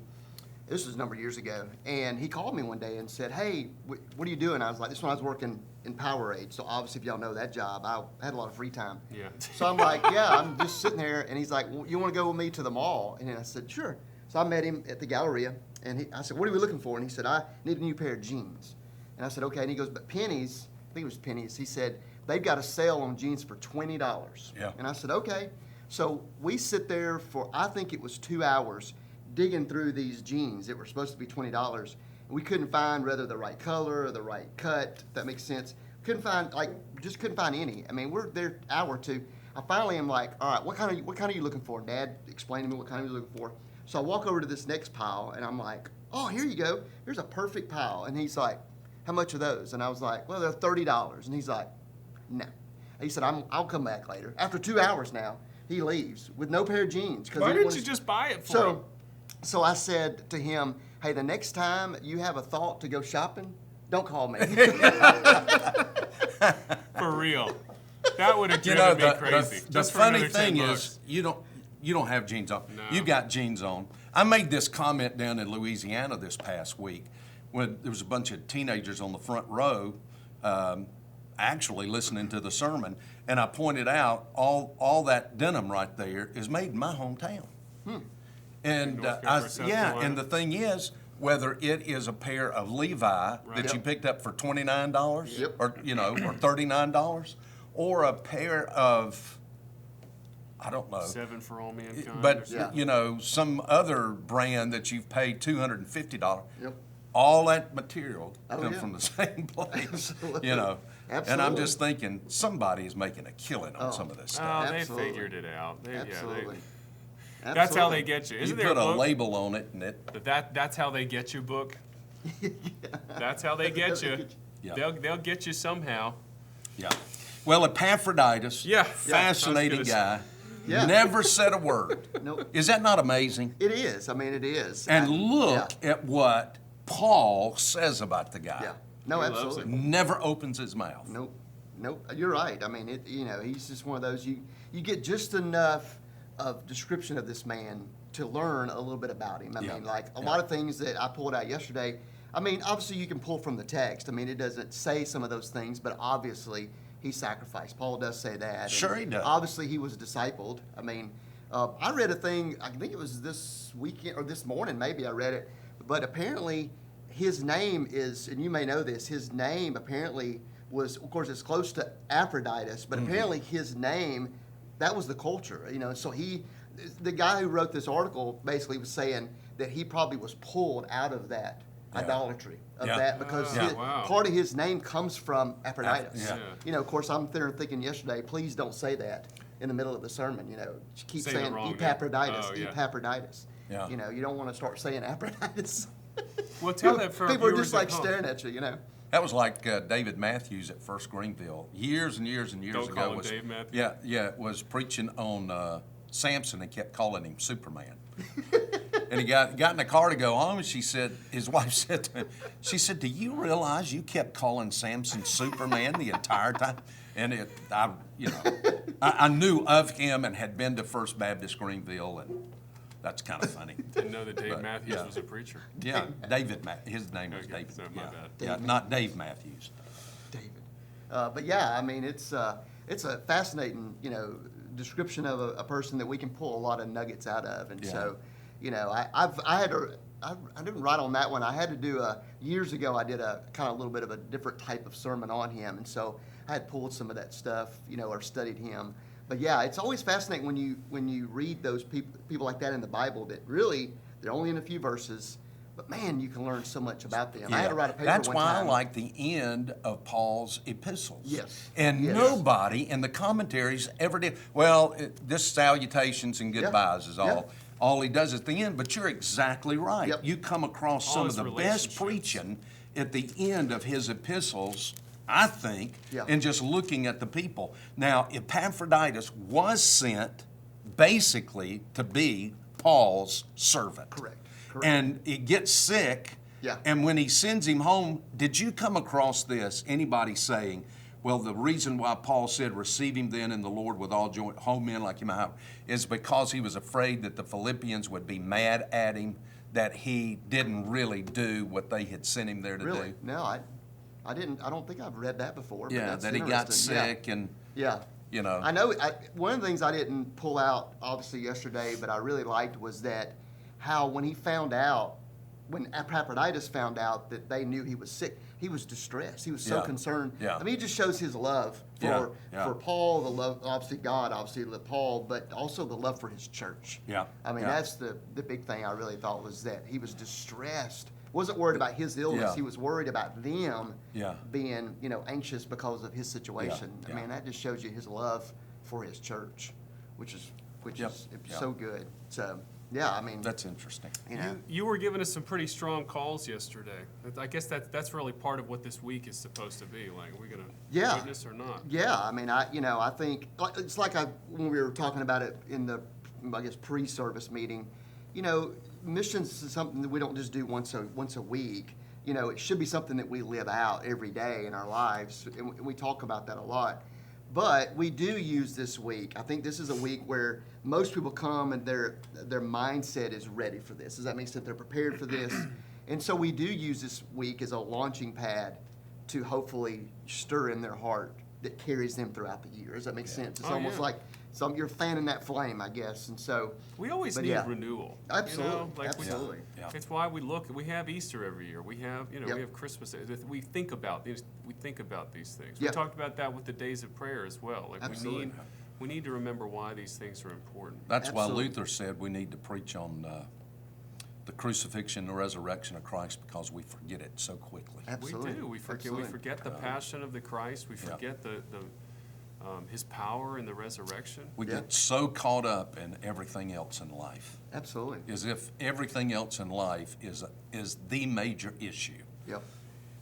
[SPEAKER 1] This was a number of years ago. And he called me one day and said, hey, what are you doing? I was like, this is when I was working in Powerade. So obviously, if y'all know that job, I had a lot of free time.
[SPEAKER 3] Yeah.
[SPEAKER 1] So I'm like, yeah, I'm just sitting there. And he's like, well, you want to go with me to the mall? And then I said, sure. So I met him at the Galleria. And I said, what are we looking for? And he said, I need a new pair of jeans. And I said, okay. And he goes, but Penny's, I think it was Penny's, he said, they've got a sale on jeans for $20.
[SPEAKER 2] Yeah.
[SPEAKER 1] And I said, okay. So we sit there for, I think it was 2 hours, digging through these jeans that were supposed to be $20. And we couldn't find whether the right color or the right cut, if that makes sense. Couldn't find, just couldn't find any. I mean, we're there an hour or two. I finally am like, all right, what kind are you looking for? Dad explained to me what kind he was looking for. So I walk over to this next pile, and I'm like, oh, here you go. Here's a perfect pile. And he's like, how much are those? And I was like, well, they're $30. And he's like, no. He said, I'll come back later. After 2 hours now, he leaves with no pair of jeans.
[SPEAKER 3] Why didn't you just buy it for him?
[SPEAKER 1] So I said to him, hey, the next time you have a thought to go shopping, don't call me.
[SPEAKER 3] For real. That would have
[SPEAKER 2] You
[SPEAKER 3] driven
[SPEAKER 2] know,
[SPEAKER 3] me crazy.
[SPEAKER 2] the
[SPEAKER 3] Just for
[SPEAKER 2] funny
[SPEAKER 3] another 10
[SPEAKER 2] thing
[SPEAKER 3] bucks.
[SPEAKER 2] is, you don't have jeans on.
[SPEAKER 3] No.
[SPEAKER 2] You got jeans on. I made this comment down in Louisiana this past week when there was a bunch of teenagers on the front row actually listening to the sermon, and I pointed out all that denim right there is made in my hometown. And
[SPEAKER 3] North Carolina, South Carolina.
[SPEAKER 2] and the thing is, whether it is a pair of Levi that you
[SPEAKER 1] Yep.
[SPEAKER 2] picked up for $29
[SPEAKER 1] Yep.
[SPEAKER 2] or or $39, or a pair of, I don't know,
[SPEAKER 3] 7 for all mankind.
[SPEAKER 2] but
[SPEAKER 3] or
[SPEAKER 1] Yeah.
[SPEAKER 2] some other brand that you've paid $250.
[SPEAKER 1] Yep.
[SPEAKER 2] All that material
[SPEAKER 1] Oh,
[SPEAKER 2] comes
[SPEAKER 1] yeah.
[SPEAKER 2] from the same place.
[SPEAKER 1] Absolutely.
[SPEAKER 2] And I'm
[SPEAKER 1] Absolutely.
[SPEAKER 2] just thinking somebody is making a killing on
[SPEAKER 1] Oh.
[SPEAKER 2] some of this
[SPEAKER 3] Oh,
[SPEAKER 2] stuff.
[SPEAKER 3] they
[SPEAKER 1] Absolutely.
[SPEAKER 3] figured it out.
[SPEAKER 1] Absolutely.
[SPEAKER 3] That's how they get you.
[SPEAKER 2] You
[SPEAKER 3] Isn't there
[SPEAKER 2] put a
[SPEAKER 3] book?
[SPEAKER 2] label on it, and
[SPEAKER 3] That's how they get you book. That's how they get you.
[SPEAKER 2] Yeah.
[SPEAKER 3] They'll get you somehow.
[SPEAKER 2] yeah. Well, Epaphroditus,
[SPEAKER 3] Yeah.
[SPEAKER 2] fascinating
[SPEAKER 3] Yeah.
[SPEAKER 2] guy,
[SPEAKER 1] Yeah.
[SPEAKER 2] never said a word.
[SPEAKER 1] Nope.
[SPEAKER 2] Is that not amazing?
[SPEAKER 1] It is. I mean, it is.
[SPEAKER 2] And
[SPEAKER 1] I-
[SPEAKER 2] look at what Paul says about the guy.
[SPEAKER 1] Yeah. No,
[SPEAKER 3] He loves
[SPEAKER 1] absolutely.
[SPEAKER 2] Never opens his mouth.
[SPEAKER 1] Nope. Nope. You're right. I mean, he's just one of those, you get just enough of description of this man to learn a little bit about him. I
[SPEAKER 2] Yeah.
[SPEAKER 1] mean, like a
[SPEAKER 2] Yeah.
[SPEAKER 1] lot of things that I pulled out yesterday. I mean, obviously you can pull from the text. I mean, it doesn't say some of those things, but obviously he sacrificed. Paul does say that. And
[SPEAKER 2] Sure he does.
[SPEAKER 1] Obviously he was discipled. I mean, I read a thing, I think it was this weekend or this morning, maybe I read it, but apparently his name is, and you may know this, his name apparently was, of course, it's close to Aphroditus, but apparently his name, that was the culture, so the guy who wrote this article basically was saying that he probably was pulled out of that
[SPEAKER 2] Yeah.
[SPEAKER 1] idolatry of
[SPEAKER 2] Yeah.
[SPEAKER 1] that because
[SPEAKER 3] Yeah. Wow.
[SPEAKER 1] part of his name comes from Aphroditus.
[SPEAKER 2] Yeah.
[SPEAKER 1] Of course, I'm there thinking yesterday, please don't say that in the middle of the sermon, keep
[SPEAKER 3] Saying it
[SPEAKER 1] saying
[SPEAKER 3] wrong,
[SPEAKER 1] Epaphroditus,
[SPEAKER 3] yeah.
[SPEAKER 1] Epaphroditus.
[SPEAKER 2] Yeah.
[SPEAKER 1] You don't want to start saying Aphroditus.
[SPEAKER 3] Well, tell that for our
[SPEAKER 1] People are
[SPEAKER 3] viewers
[SPEAKER 1] just
[SPEAKER 3] at
[SPEAKER 1] like
[SPEAKER 3] home.
[SPEAKER 1] staring at you,
[SPEAKER 2] That was like David Matthews at First Greenville years and years and years
[SPEAKER 3] Don't
[SPEAKER 2] ago.
[SPEAKER 3] call him Dave Matthews.
[SPEAKER 2] Yeah, was preaching on Samson and kept calling him Superman. And he got in the car to go home, and his wife said to him, she said, "Do you realize you kept calling Samson Superman the entire time?" And I knew of him and had been to First Baptist Greenville, and that's kind of funny.
[SPEAKER 3] Didn't know that Dave
[SPEAKER 2] But,
[SPEAKER 3] Matthews
[SPEAKER 2] yeah.
[SPEAKER 3] was a preacher.
[SPEAKER 2] Yeah, his name was
[SPEAKER 3] Okay,
[SPEAKER 2] David.
[SPEAKER 3] so my
[SPEAKER 2] yeah.
[SPEAKER 3] bad.
[SPEAKER 2] Yeah, not Dave Matthews.
[SPEAKER 1] David. But yeah, I mean, it's a fascinating, description of a person that we can pull a lot of nuggets out of. And
[SPEAKER 2] Yeah.
[SPEAKER 1] so, I didn't write on that one. I had to do years ago, I did a kind of a little bit of a different type of sermon on him. And so I had pulled some of that stuff, or studied him. But yeah, it's always fascinating when you read those people like that in the Bible that really, they're only in a few verses, but man, you can learn so much about them. I had to write a paper
[SPEAKER 2] That's
[SPEAKER 1] one
[SPEAKER 2] why
[SPEAKER 1] time.
[SPEAKER 2] I like the end of Paul's epistles.
[SPEAKER 1] Yes.
[SPEAKER 2] And
[SPEAKER 1] Yes.
[SPEAKER 2] nobody in the commentaries ever did. Well, this salutations and goodbyes is
[SPEAKER 1] Yeah.
[SPEAKER 2] all he does at the end. But you're exactly right.
[SPEAKER 1] Yep.
[SPEAKER 2] You come across
[SPEAKER 3] All
[SPEAKER 2] some of
[SPEAKER 3] his
[SPEAKER 2] the best
[SPEAKER 3] relationships.
[SPEAKER 2] preaching at the end of his epistles, I think,
[SPEAKER 1] Yeah.
[SPEAKER 2] and just looking at the people. Now, Epaphroditus was sent basically to be Paul's servant.
[SPEAKER 1] Correct. Correct.
[SPEAKER 2] And he gets sick.
[SPEAKER 1] Yeah.
[SPEAKER 2] And when he sends him home, did you come across this? Anybody saying, well, the reason why Paul said, receive him then in the Lord with all joy, home men like him out, is because he was afraid that the Philippians would be mad at him, that he didn't really do what they had sent him there to
[SPEAKER 1] Really?
[SPEAKER 2] do.
[SPEAKER 1] No, I don't think I've read that before. But
[SPEAKER 2] Yeah,
[SPEAKER 1] that's
[SPEAKER 2] that he got
[SPEAKER 1] interesting. Yeah.
[SPEAKER 2] sick and,
[SPEAKER 1] Yeah.
[SPEAKER 2] you know.
[SPEAKER 1] I know one of the things I didn't pull out obviously yesterday, but I really liked was that how when he found out, when Epaphroditus found out that they knew he was sick, he was distressed. He was so
[SPEAKER 2] Yeah.
[SPEAKER 1] concerned.
[SPEAKER 2] Yeah.
[SPEAKER 1] I mean, it just shows his love for
[SPEAKER 2] Yeah.
[SPEAKER 1] for Paul, the love, obviously God, obviously Paul, but also the love for his church.
[SPEAKER 2] Yeah.
[SPEAKER 1] I mean,
[SPEAKER 2] Yeah.
[SPEAKER 1] that's the big thing I really thought was that he was distressed. Wasn't worried about his illness.
[SPEAKER 2] Yeah.
[SPEAKER 1] He was worried about them
[SPEAKER 2] Yeah.
[SPEAKER 1] being, anxious because of his situation.
[SPEAKER 2] Yeah.
[SPEAKER 1] I mean, that just shows you his love for his church, which is
[SPEAKER 2] Yep. Yep.
[SPEAKER 1] so good. So, yeah, I mean,
[SPEAKER 2] That's interesting.
[SPEAKER 1] you know,
[SPEAKER 3] You were giving us some pretty strong calls yesterday. I guess that's really part of what this week is supposed to be. Like, are we gonna
[SPEAKER 1] Yeah.
[SPEAKER 3] witness or not?
[SPEAKER 1] yeah, I mean, I think it's like when we were talking about it in the, I guess, pre-service meeting. Missions is something that we don't just do once a week. It should be something that we live out every day in our lives, and we talk about that a lot. But we do use this week. I think this is a week where most people come and their mindset is ready for this. Does that make sense? They're prepared for this. And so we do use this week as a launching pad to hopefully stir in their heart that carries them throughout the year. Does that make sense? It's
[SPEAKER 3] Oh,
[SPEAKER 1] almost
[SPEAKER 3] yeah.
[SPEAKER 1] like you're fanning that flame, I guess. And so
[SPEAKER 3] We always
[SPEAKER 1] But
[SPEAKER 3] need
[SPEAKER 1] yeah.
[SPEAKER 3] renewal.
[SPEAKER 1] Absolutely,
[SPEAKER 3] Like
[SPEAKER 1] absolutely.
[SPEAKER 2] Yeah.
[SPEAKER 3] It's why we look. We have Easter every year. We have
[SPEAKER 1] Yep.
[SPEAKER 3] we have Christmas. We think about these. We think about these things.
[SPEAKER 1] Yep.
[SPEAKER 3] We talked about that with the days of prayer as well. Like
[SPEAKER 1] Absolutely.
[SPEAKER 3] we need to remember why these things are important.
[SPEAKER 2] That's why
[SPEAKER 1] Absolutely.
[SPEAKER 2] Luther said we need to preach on the crucifixion and the resurrection of Christ because we forget it so quickly.
[SPEAKER 1] Absolutely.
[SPEAKER 3] We do. We forget.
[SPEAKER 1] Absolutely.
[SPEAKER 3] We forget the passion of the Christ. We
[SPEAKER 2] Yeah.
[SPEAKER 3] forget his power in the resurrection.
[SPEAKER 2] We
[SPEAKER 1] Yeah.
[SPEAKER 2] get so caught up in everything else in life,
[SPEAKER 1] Absolutely.
[SPEAKER 2] as if everything else in life is the major issue,
[SPEAKER 1] Yep.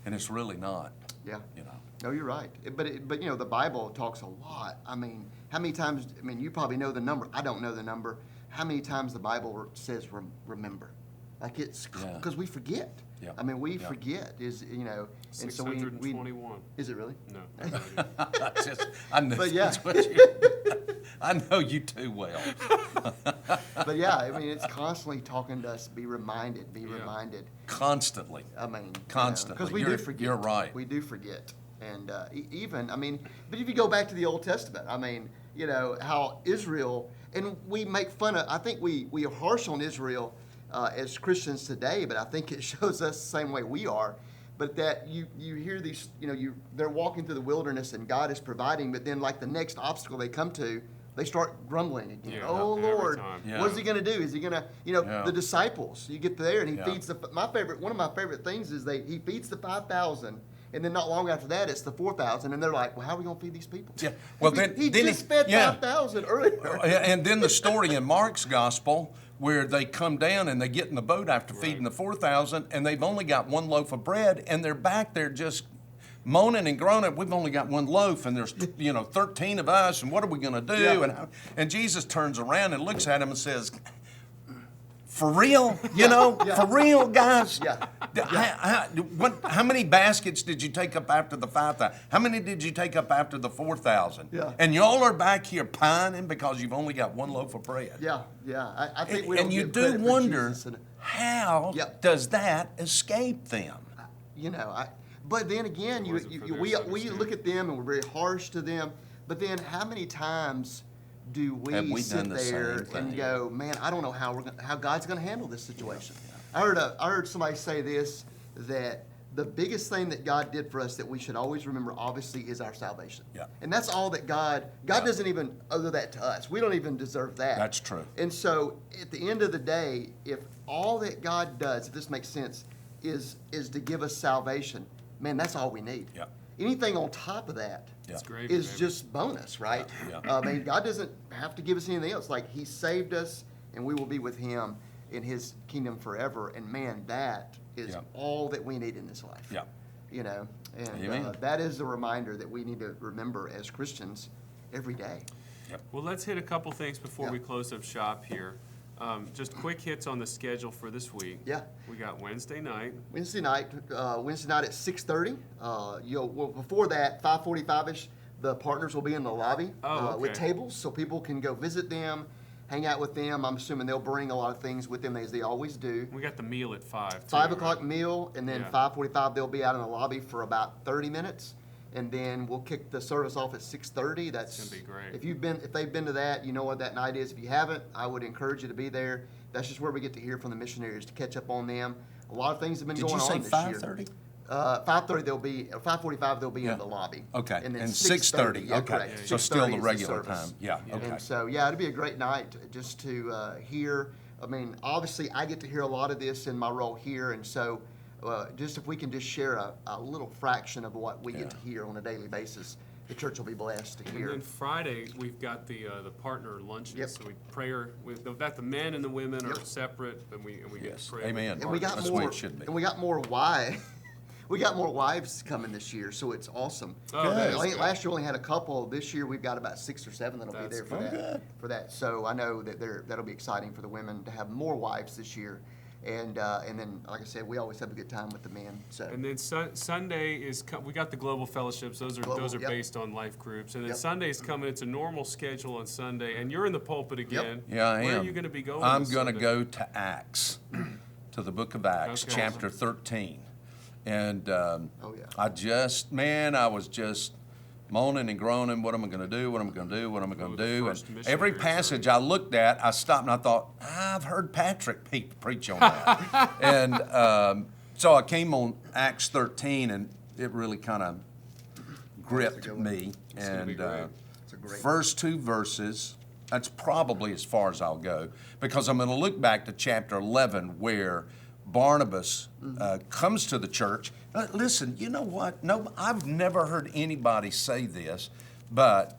[SPEAKER 2] and it's really not.
[SPEAKER 1] Yeah.
[SPEAKER 2] You know.
[SPEAKER 1] No, you're right. But the Bible talks a lot. I mean, how many times? I mean, you probably know the number. I don't know the number. How many times the Bible says remember? Like it's
[SPEAKER 2] Yeah.
[SPEAKER 1] because we forget.
[SPEAKER 2] Yeah.
[SPEAKER 1] I mean, we
[SPEAKER 2] Yeah.
[SPEAKER 1] forget and so we
[SPEAKER 3] 621.
[SPEAKER 1] is it really?
[SPEAKER 3] No. no idea.
[SPEAKER 2] I know
[SPEAKER 1] But yeah.
[SPEAKER 2] that's what you, I know you too well.
[SPEAKER 1] But yeah, I mean, it's constantly talking to us. Be reminded.
[SPEAKER 3] Yeah.
[SPEAKER 1] Reminded.
[SPEAKER 2] Constantly.
[SPEAKER 1] I mean,
[SPEAKER 2] Constantly.
[SPEAKER 1] because we do forget.
[SPEAKER 2] You're right.
[SPEAKER 1] We do forget, and even but if you go back to the Old Testament, I mean, how Israel, and we make fun of. I think we are harsh on Israel as Christians today, but I think it shows us the same way we are. But that you hear these, they're walking through the wilderness and God is providing, but then like the next obstacle they come to, they start grumbling again.
[SPEAKER 3] Yeah,
[SPEAKER 1] Oh
[SPEAKER 3] every
[SPEAKER 1] Lord,
[SPEAKER 3] time.
[SPEAKER 2] Yeah.
[SPEAKER 1] what is He going to do? Is He going to,
[SPEAKER 2] Yeah.
[SPEAKER 1] the disciples? You get there and He
[SPEAKER 2] Yeah.
[SPEAKER 1] feeds one of my favorite things is He feeds the 5,000, and then not long after that it's the 4,000, and they're like, well, how are we going to feed these people?
[SPEAKER 2] Yeah. Well,
[SPEAKER 1] He
[SPEAKER 2] then
[SPEAKER 1] just fed
[SPEAKER 2] yeah.
[SPEAKER 1] 5,000 earlier.
[SPEAKER 2] And then the story in Mark's gospel where they come down and they get in the boat after feeding
[SPEAKER 3] Right.
[SPEAKER 2] the 4,000 and they've only got one loaf of bread and they're back there just moaning and groaning. We've only got one loaf and there's 13 of us and what are we going to do?
[SPEAKER 1] Yeah.
[SPEAKER 2] And Jesus turns around and looks at him and says, for real? For real, guys?
[SPEAKER 1] Yeah.
[SPEAKER 2] How many baskets did you take up after the 5,000? How many did you take up after the 4,000?
[SPEAKER 1] Yeah.
[SPEAKER 2] And y'all are back here pining because you've only got one loaf of bread.
[SPEAKER 1] Yeah. I think we don't
[SPEAKER 2] And you
[SPEAKER 1] give
[SPEAKER 2] do
[SPEAKER 1] credit for
[SPEAKER 2] wonder,
[SPEAKER 1] Jesus and-
[SPEAKER 2] how
[SPEAKER 1] Yep.
[SPEAKER 2] does that escape them?
[SPEAKER 1] But then again,
[SPEAKER 3] Or is it for their
[SPEAKER 1] we
[SPEAKER 3] understanding?
[SPEAKER 1] look at them and we're very harsh to them. But then, how many times do
[SPEAKER 2] Have we
[SPEAKER 1] sit
[SPEAKER 2] done the
[SPEAKER 1] there
[SPEAKER 2] same
[SPEAKER 1] and
[SPEAKER 2] thing?
[SPEAKER 1] go, "Man, I don't know how God's going to handle this situation"? I heard somebody say this, that the biggest thing that God did for us that we should always remember, obviously, is our salvation.
[SPEAKER 2] Yeah.
[SPEAKER 1] And that's all that God doesn't even owe that to us. We don't even deserve that.
[SPEAKER 2] That's true.
[SPEAKER 1] And so at the end of the day, if all that God does, if this makes sense, is to give us salvation, man, that's all we need.
[SPEAKER 2] Yeah.
[SPEAKER 1] Anything on top of that
[SPEAKER 2] Yeah.
[SPEAKER 3] It's gravy,
[SPEAKER 1] is
[SPEAKER 3] baby.
[SPEAKER 1] just bonus, right?
[SPEAKER 2] Yeah.
[SPEAKER 1] I mean, God doesn't have to give us anything else. Like, He saved us, and we will be with Him in His kingdom forever. And man, that is
[SPEAKER 2] Yeah.
[SPEAKER 1] all that we need in this life.
[SPEAKER 2] Yeah.
[SPEAKER 1] You know, and
[SPEAKER 2] Amen.
[SPEAKER 1] that is a reminder that we need to remember as Christians every day.
[SPEAKER 3] Well, let's hit a couple things before
[SPEAKER 1] Yeah.
[SPEAKER 3] we close up shop here. Just quick hits on the schedule for this week.
[SPEAKER 1] Yeah.
[SPEAKER 3] We got Wednesday night.
[SPEAKER 1] Wednesday night at 6:30. Well, before that, 5:45ish, the partners will be in the lobby with
[SPEAKER 3] okay.
[SPEAKER 1] tables, so people can go visit them, hang out with them. I'm assuming they'll bring a lot of things with them, as they always do.
[SPEAKER 3] We got the meal at 5. too,
[SPEAKER 1] 5 o'clock
[SPEAKER 3] right?
[SPEAKER 1] meal, and then
[SPEAKER 3] Yeah.
[SPEAKER 1] 5:45 they'll be out in the lobby for about 30 minutes, and then we'll kick the service off at 6:30. That's
[SPEAKER 3] gonna be great.
[SPEAKER 1] If they've been to that, you know what that night is. If you haven't, I would encourage you to be there. That's just where we get to hear from the missionaries, to catch up on them. A lot of things have been
[SPEAKER 2] Did
[SPEAKER 1] going
[SPEAKER 2] you say
[SPEAKER 1] on this
[SPEAKER 2] 5:30?
[SPEAKER 1] year. 5:30 they'll be, 5:45 they'll be
[SPEAKER 2] Yeah.
[SPEAKER 1] in the lobby.
[SPEAKER 2] Okay,
[SPEAKER 1] and then
[SPEAKER 2] and
[SPEAKER 1] 6:30.
[SPEAKER 2] 6:30,
[SPEAKER 1] Yeah,
[SPEAKER 2] okay.
[SPEAKER 1] correct.
[SPEAKER 2] So still
[SPEAKER 1] 6:30
[SPEAKER 2] the
[SPEAKER 1] is
[SPEAKER 2] regular
[SPEAKER 1] service.
[SPEAKER 2] time. Yeah, okay.
[SPEAKER 1] And so, yeah, it'll be a great night just to hear. I mean, obviously, I get to hear a lot of this in my role here, and so just if we can just share a little fraction of what we get to hear on a daily basis, the church will be blessed to
[SPEAKER 3] And
[SPEAKER 1] hear.
[SPEAKER 3] then Friday, we've got the partner luncheon.
[SPEAKER 1] Yep.
[SPEAKER 3] So we prayer with that the men and the women are
[SPEAKER 1] Yep.
[SPEAKER 3] separate, and we get
[SPEAKER 2] Yes.
[SPEAKER 3] to pray. with
[SPEAKER 2] Amen.
[SPEAKER 3] the
[SPEAKER 1] And we got
[SPEAKER 2] That's the way
[SPEAKER 1] more.
[SPEAKER 2] it should be.
[SPEAKER 1] And we got more wives. We got more wives coming this year, so it's awesome.
[SPEAKER 3] Oh, that is
[SPEAKER 1] I think
[SPEAKER 3] good.
[SPEAKER 1] last year we only had a couple. This year we've got about 6 or 7 that'll
[SPEAKER 3] That's
[SPEAKER 1] be there for
[SPEAKER 3] good.
[SPEAKER 1] that. For that, so I know that that'll be exciting for the women to have more wives this year, and then like I said, we always have a good time with the men. So
[SPEAKER 3] And then Sunday is we got the global fellowships. Those are
[SPEAKER 1] Global, yep.
[SPEAKER 3] based on life groups. And then
[SPEAKER 1] Yep.
[SPEAKER 3] Sunday's coming. It's a normal schedule on Sunday, and you're in the pulpit again.
[SPEAKER 2] Yeah, I am.
[SPEAKER 3] Where are you going to be going?
[SPEAKER 2] I'm
[SPEAKER 3] this
[SPEAKER 2] going to
[SPEAKER 3] Sunday?
[SPEAKER 2] go to Acts, to the book of Acts,
[SPEAKER 3] Okay.
[SPEAKER 2] chapter 13. And
[SPEAKER 1] Oh, yeah.
[SPEAKER 2] I was just moaning and groaning, what am I going to do, what am I going to do, what am I going
[SPEAKER 3] Oh,
[SPEAKER 2] to
[SPEAKER 3] the
[SPEAKER 2] do?
[SPEAKER 3] first
[SPEAKER 2] And
[SPEAKER 3] missionary
[SPEAKER 2] every passage I looked at, I stopped and I thought, I've heard Patrick preach on that. And so I came on Acts 13, and it really kind of gripped
[SPEAKER 1] good one.
[SPEAKER 2] me.
[SPEAKER 3] It's gonna be
[SPEAKER 2] And
[SPEAKER 3] great.
[SPEAKER 1] It's a great
[SPEAKER 2] first 2 verses, that's probably as far as I'll go, because I'm going to look back to chapter 11 where Barnabas comes to the church. Listen, you know what? No, I've never heard anybody say this, but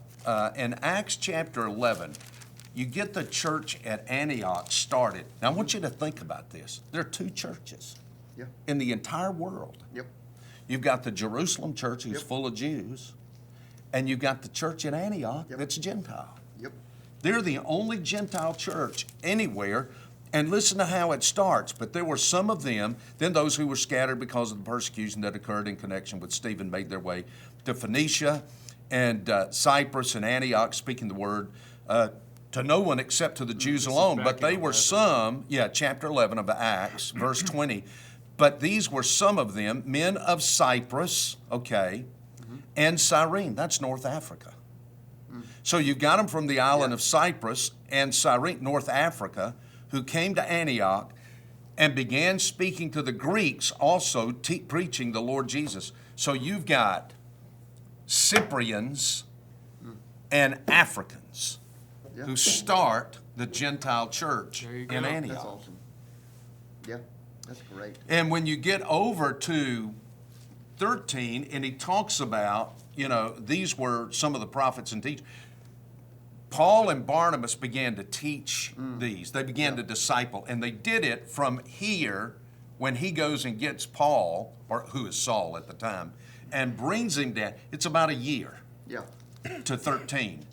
[SPEAKER 2] in Acts chapter 11, you get the church at Antioch started. Now, I want you to think about this. There are 2 churches
[SPEAKER 1] Yeah.
[SPEAKER 2] in the entire world.
[SPEAKER 1] Yep.
[SPEAKER 2] You've got the Jerusalem church, who's
[SPEAKER 1] Yep.
[SPEAKER 2] full of Jews, and you've got the church at Antioch
[SPEAKER 1] Yep.
[SPEAKER 2] that's Gentile.
[SPEAKER 1] Yep.
[SPEAKER 2] They're the only Gentile church anywhere. And listen to how it starts. But there were some of them, then those who were scattered because of the persecution that occurred in connection with Stephen made their way to Phoenicia and Cyprus and Antioch, speaking the word to no one except to the Jews
[SPEAKER 3] this is
[SPEAKER 2] alone.
[SPEAKER 3] back
[SPEAKER 2] But they
[SPEAKER 3] in
[SPEAKER 2] were
[SPEAKER 3] 11.
[SPEAKER 2] some, chapter 11 of Acts, verse 20. But these were some of them, men of Cyprus, and Cyrene. That's North Africa. So you got them from the island of Cyprus and Cyrene, North Africa, who came to Antioch and began speaking to the Greeks, also preaching the Lord Jesus. So you've got Cyprians and Africans
[SPEAKER 1] Yeah.
[SPEAKER 2] who start the Gentile church
[SPEAKER 3] There you
[SPEAKER 2] in
[SPEAKER 3] go.
[SPEAKER 1] That's
[SPEAKER 2] Antioch.
[SPEAKER 1] awesome. Yeah. That's great.
[SPEAKER 2] And when you get over to 13, and he talks about, these were some of the prophets and teachers. Paul and Barnabas began to teach these. They began to disciple, and they did it from here when he goes and gets Paul, or who is Saul at the time, and brings him down. It's about a year
[SPEAKER 1] Yeah.
[SPEAKER 2] to 13.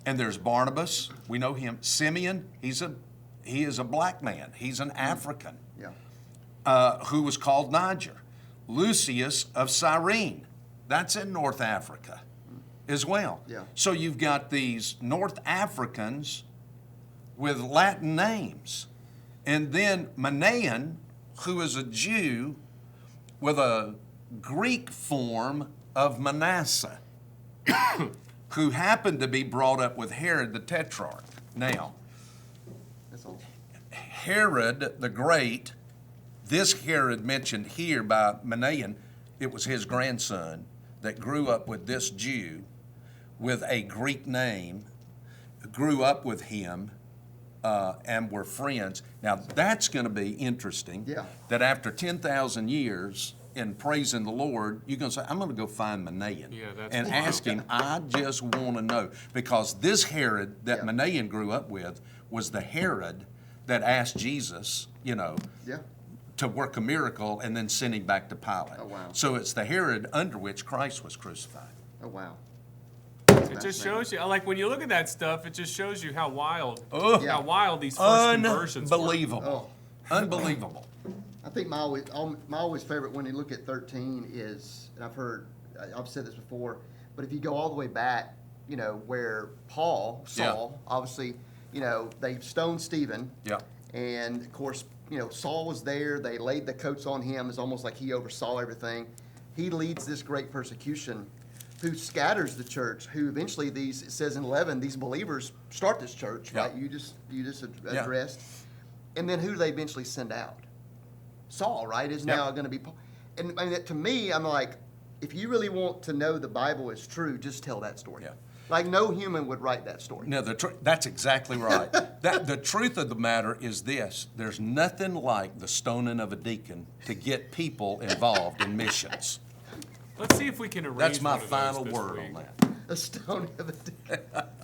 [SPEAKER 2] And there's Barnabas, we know him. Simeon, he is a black man. He's an African.
[SPEAKER 1] Yeah.
[SPEAKER 2] Who was called Niger. Lucius of Cyrene, that's in North Africa as well.
[SPEAKER 1] Yeah.
[SPEAKER 2] So you've got these North Africans with Latin names. And then Manaen, who is a Jew with a Greek form of Manasseh, who happened to be brought up with Herod the Tetrarch. Now,
[SPEAKER 1] That's awesome.
[SPEAKER 2] Herod the Great, this Herod mentioned here by Manaen, it was his grandson that grew up with this Jew with a Greek name, grew up with him, and were friends. Now, that's going to be interesting.
[SPEAKER 1] Yeah.
[SPEAKER 2] That after 10,000 years in praising the Lord, you're going to say, I'm going to go find Manaen and ask him, I just want to know. Because this Herod that Manaen grew up with was the Herod that asked Jesus, to work a miracle and then send him back to Pilate.
[SPEAKER 1] Oh, wow.
[SPEAKER 2] So it's the Herod under which Christ was crucified.
[SPEAKER 1] Oh, wow.
[SPEAKER 3] It just shows you, like when you look at that stuff, it just shows you how wild, these first conversions were.
[SPEAKER 2] Unbelievable. Unbelievable.
[SPEAKER 1] I think my always favorite when you look at 13 is, and I've said this before, but if you go all the way back, where Saul, obviously, they stoned Stephen.
[SPEAKER 2] Yeah.
[SPEAKER 1] And of course, Saul was there. They laid the coats on him. It's almost like he oversaw everything. He leads this great persecution, who scatters the church, who eventually it says in 11, these believers start this church, right? You just addressed. And then who do they eventually send out? Saul, right, is now going to be, and to me, I'm like, if you really want to know the Bible is true, just tell that story.
[SPEAKER 2] Yeah.
[SPEAKER 1] Like no human would write that story.
[SPEAKER 2] No, that's exactly right. The truth of the matter is this: there's nothing like the stoning of a deacon to get people involved in missions.
[SPEAKER 3] Let's see if we can arrange
[SPEAKER 2] That's my
[SPEAKER 3] one of
[SPEAKER 2] final
[SPEAKER 1] Oh,
[SPEAKER 3] those this
[SPEAKER 2] word
[SPEAKER 3] week.
[SPEAKER 2] on that.
[SPEAKER 1] A stone of a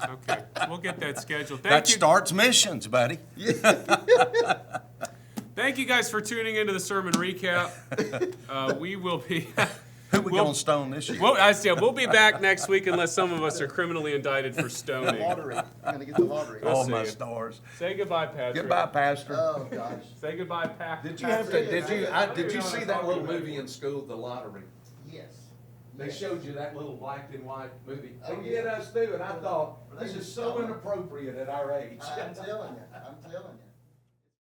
[SPEAKER 3] Okay, we'll get that scheduled.
[SPEAKER 2] That starts missions, buddy.
[SPEAKER 3] Thank you guys for tuning into the sermon recap. We will be.
[SPEAKER 2] Who we gonna stone this year?
[SPEAKER 3] We'll be back next week unless some of us are criminally indicted for stoning.
[SPEAKER 1] lottery. I'm gonna get the lottery.
[SPEAKER 2] Oh
[SPEAKER 3] see
[SPEAKER 2] my
[SPEAKER 3] you.
[SPEAKER 2] stars!
[SPEAKER 3] Say goodbye, Patrick.
[SPEAKER 2] Goodbye, Pastor.
[SPEAKER 1] Oh gosh.
[SPEAKER 3] Say goodbye, Patrick.
[SPEAKER 2] Did you have to? Did you see that little movie in school, The Lottery?
[SPEAKER 1] Yes.
[SPEAKER 2] They showed you that little black and white movie.
[SPEAKER 1] Oh,
[SPEAKER 2] They
[SPEAKER 1] yeah.
[SPEAKER 2] get us through it. I thought this is so inappropriate at our age.
[SPEAKER 1] I'm telling you.